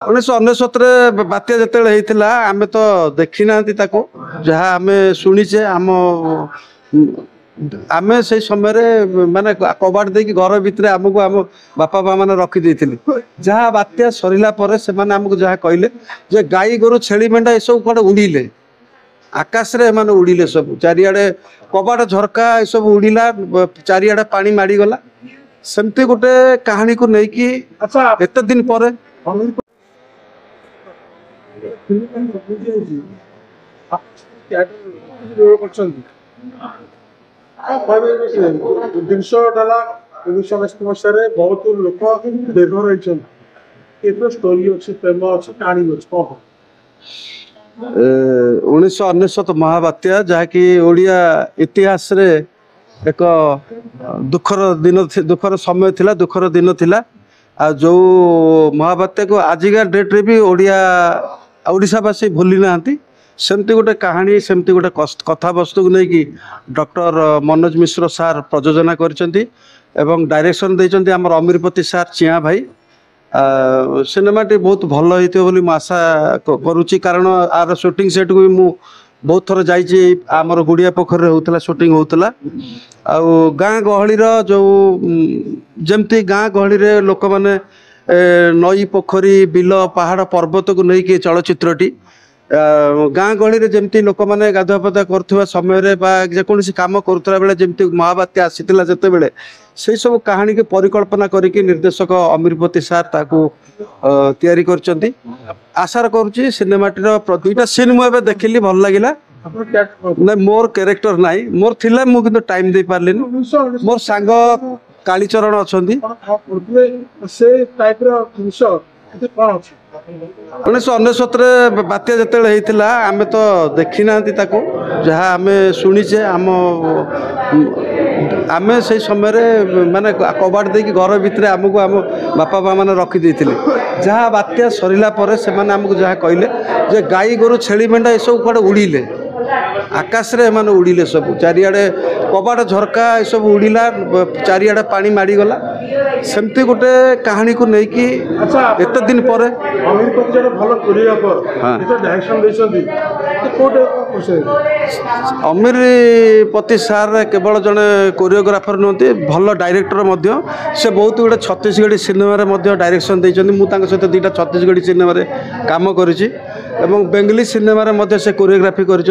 1999 बात्या जिते आम तो देखी ना जहाँ आम शुणीचे आम से समय माने कबाट दे घर भितर आमको आम बापा माँ मैंने रखी जहाँ बात्या सरला आमको जहाँ कहले जे गाई गोरु छेली मेढ़ा ये सब कड़े उड़िले आकाश रे माने उड़िले सब चारिआडे कबाट झरका ये सब उड़िला चारिआडे पानी माड़ीगला सेमती गोटे कहानी को लेकिन अच्छा एत दिन पर बहुत लोक दीर्घ रही स्टोरी अच्छे प्रेम अच्छे कहानी अच्छे 1999 महाबात्या जहाँकि ओडिया इतिहास रे एक दुखर समय थिला दुखर दिन थिला आ जो महाबात्या को आजिका डेट रे भी ओडिशावासी भूली नांती सेमती गोटे कहानी सेमती गोटे कथा वस्तु को लेकिन डॉक्टर मनोज मिश्र सार प्रयोजना करछंती एवं डायरेक्शन देइछंती हमर अमीरपति सार चिया भाई सिनेमाटी बहुत भल होइथियो बोली आशा करूची कारण आर शूटिंग सेट को भी मु बहुत थर जाइए आमर गुड़िया पोखर होता शूटिंग होता गाँ गहली जो जमती गाँ गहली लोक मैंने नई पोखरी बिल पहाड़ पर्वत को लेकिन चलचित्रटी गाँ गहली जमती लोक मैंने गाधुआ पाधुआ कर समय जेकोसी कम करुला बेले जमती महाबात्या आसीला जिते बेले से सब कहानी की परिकल्पना करके निर्देशक अमीरपति सार ताकू तैयारी करचंती आशा करुच्ची सिनेमाटीर दुईटा सीन मुझे देखिली भल लगिला ना मोर कैरेक्टर नाई मोर थिला मु किंतु टाइम दे पारलिन मोर सांग कालीचरण अछंती से टाइप रो 1999 बात्या जिते आम तो देखी ना जहाँ आम शुणीचे आम से समय माने कबाट दे घर भितर आमको आम बापा माँ मैंने रखी जहाँ बात्या सरला आमको जहाँ कहले जे गाई गोरु छेली मेढ़ा ये सब कड़े उड़िले आकाश रे माने उड़िले सब चारिआडे कबाट झरका ये सब उड़िला चारिआडे पानी माड़ीगला सेमती गोटे कहानी को लेकिन अच्छा एत दिन पर अमीरपति सार केवल जड़े कोरियोग्राफर नुहति भल डायरेक्टर से बहुत गुड़े छत्तीसगढ़ी सिनेमा डायरेक्शन देते मुझे सहित दुईटा छत्तीसगढ़ी सिनेमा काम करी बेंगली सिनेमा से कोरियोग्राफी कर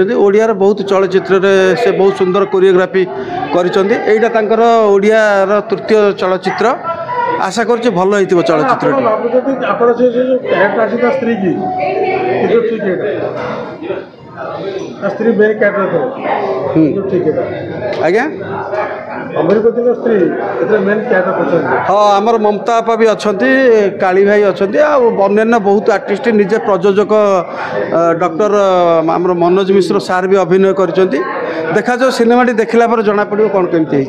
बहुत चलचित्र से बहुत सुंदर कोरियोग्राफी कर ओडिया तृतीय चलचित्र आशा कर भल हो चलचित्र स्त्री मेन कैरेक्टर ठीक है आज्ञा अमीरपति स्त्री मेन कैरेक्टर हाँ आमर ममता आपा भी अच्छा काली भाई अच्छा अन्य बहुत आर्टिस्ट निजे प्रयोजक डॉक्टर आमर मनोज मिश्र सार भी अभिनय कर देखा जो सिनेमाटी देखला पर जना पड़ो कौन केमती